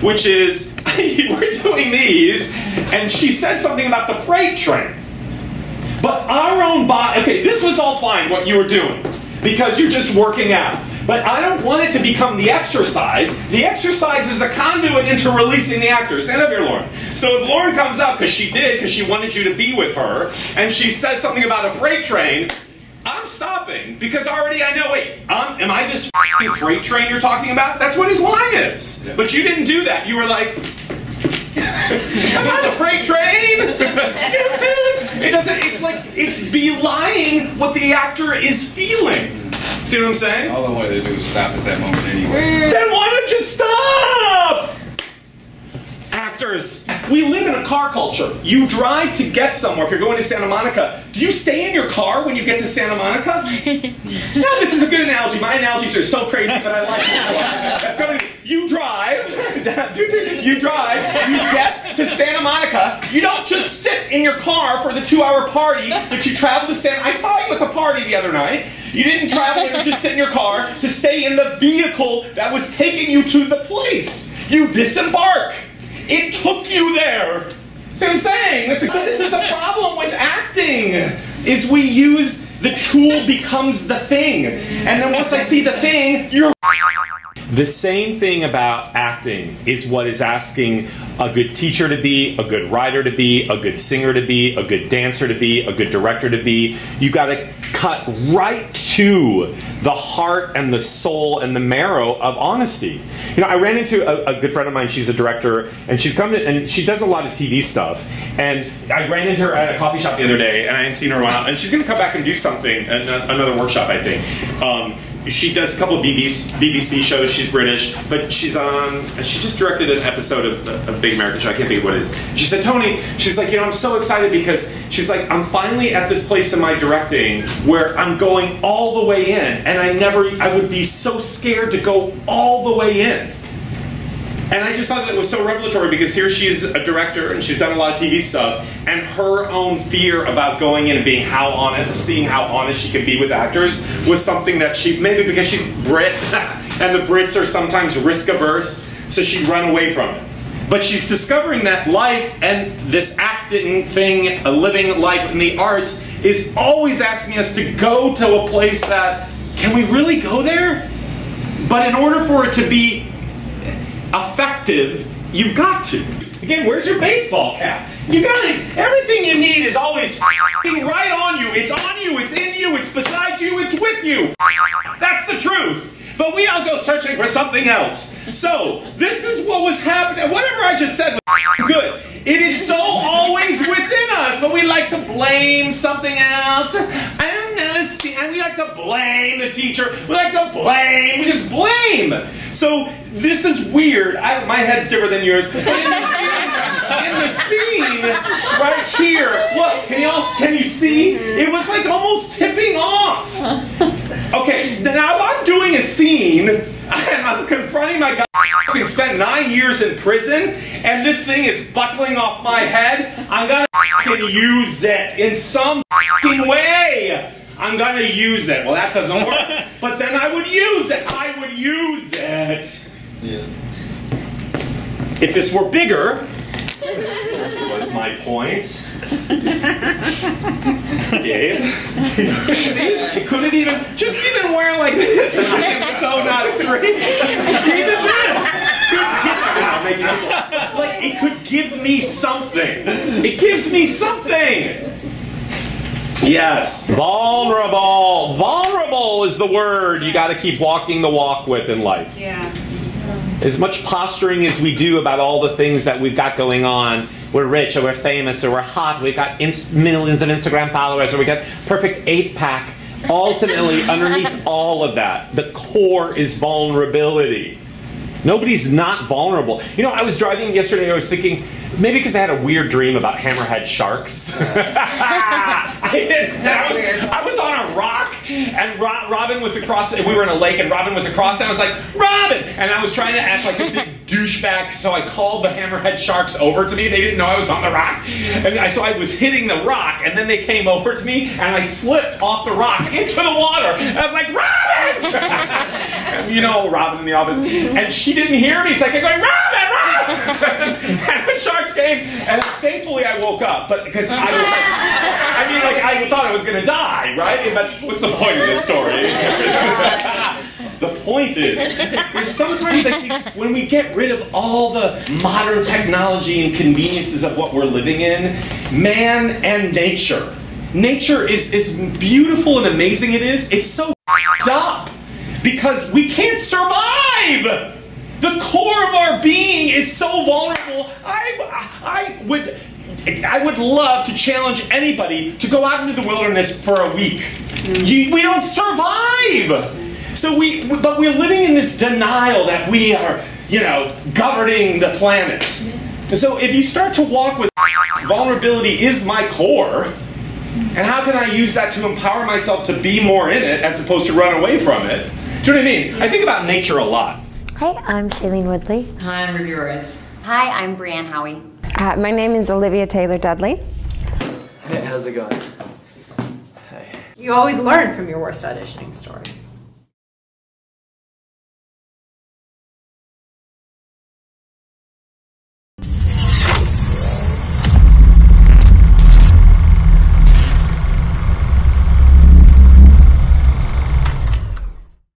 which is, we're doing these, and she said something about the freight train. But our own body, okay, this was all fine, what you were doing, because you're just working out. But I don't want it to become the exercise. The exercise is a conduit into releasing the actor. Stand up here, Lauren. So if Lauren comes up, because she wanted you to be with her, and she says something about a freight train, I'm stopping, because already I know, wait, am I this freight train you're talking about? That's what his line is. But you didn't do that. You were like, am I the freight train? It doesn't, it's like, it's belying what the actor is feeling. See what I'm saying? All the way to do is stop at that moment anyway. Then why don't you stop? Actors, we live in a car culture. You drive to get somewhere. If you're going to Santa Monica, do you stay in your car when you get to Santa Monica? No, this is a good analogy. My analogies are so crazy, but I like this one. That's gonna be, you drive, you get to Santa Monica. You don't just sit in your car for the 2-hour party that you travel to Santa. I saw you at the party the other night. You didn't travel, you just sit in your car to stay in the vehicle that was taking you to the place. You disembark. It took you there. See what I'm saying? This is the problem with acting, is we use the tool becomes the thing. And then once I see the thing, you're... The same thing about acting is what is asking a good teacher to be, a good writer to be, a good singer to be, a good dancer to be, a good director to be. You got to cut right to the heart and the soul and the marrow of honesty. You know, I ran into a good friend of mine. She's a director, and she's come to, and she does a lot of TV stuff. And I ran into her at a coffee shop the other day, and I hadn't seen her in a while. And she's going to come back and do something, another workshop, I think. She does a couple of BBC shows. She's British, but she just directed an episode of a big American show. I can't think of what it is. She said, Tony, she's like, you know, I'm so excited because she's like, I'm finally at this place in my directing where I'm going all the way in, and I would be so scared to go all the way in. And I just thought that was so revelatory because here she is a director and she's done a lot of TV stuff, and her own fear about going in and being seeing how honest she can be with actors was something that she, maybe because she's Brit and the Brits are sometimes risk averse, so she'd run away from it. But she's discovering that life and this acting thing, a living life in the arts, is always asking us to go to a place that, can we really go there? But in order for it to be effective, you've got to. Again, where's your baseball cap? You guys, everything you need is always right on you. It's on you, it's in you, it's beside you, it's with you. That's the truth. But we all go searching for something else. So, this is what was happening. Whatever I just said was good. It is so always within us, but we like to blame something else. And we like to blame the teacher. We like to blame. We just blame. So, this is weird. My head's different than yours. But in the scene right here, look, can you see? It was like almost tipping off. Okay, now I'm doing a scene, and I'm confronting my guy who spent 9 years in prison, and this thing is buckling off my head. I'm gonna use it in some way. I'm gonna use it. Well, that doesn't work. But then I would use it. I would use it. Yeah. If this were bigger, was my point. Yeah. See, it couldn't even, just even wear like this, and I am so not straight. Even this like, it could give me something. It gives me something. Yes. Vulnerable. Vulnerable is the word you got to keep walking the walk with in life. Yeah. As much posturing as we do about all the things that we've got going on, we're rich, or we're famous, or we're hot, we've got millions of Instagram followers, or we got perfect 8-pack. Ultimately, underneath all of that, the core is vulnerability. Nobody's not vulnerable. You know, I was driving yesterday and I was thinking, maybe because I had a weird dream about hammerhead sharks. I was on a rock, and Robin was across, and we were in a lake, and Robin was across, and I was like, Robin! And I was trying to act like a big douchebag, so I called the hammerhead sharks over to me. They didn't know I was on the rock. And so I was hitting the rock, and then they came over to me, and I slipped off the rock into the water. And I was like, Robin! And, you know, Robin in the office. And she didn't hear me, so I kept going, Robin, Robin! And the sharks came, and thankfully I woke up, but because I was like, I mean, like, I thought I was going to die, right? But what's the point of this story? The point is sometimes like, when we get rid of all the modern technology and conveniences of what we're living in, man and nature. Nature is beautiful and amazing it is. It's so f***ed up because we can't survive. The core of our being is so vulnerable. I would love to challenge anybody to go out into the wilderness for a week. We don't survive. So but we're living in this denial that we are, you know, governing the planet. And so if you start to walk with vulnerability is my core, and how can I use that to empower myself to be more in it as opposed to run away from it? Do you know what I mean? I think about nature a lot. Hi, I'm Shailene Woodley. Hi, I'm Ruby Rose. Hi, I'm Brianne Howie. My name is Olivia Taylor Dudley. Hey, how's it going? Hey. You always learn from your worst auditioning story.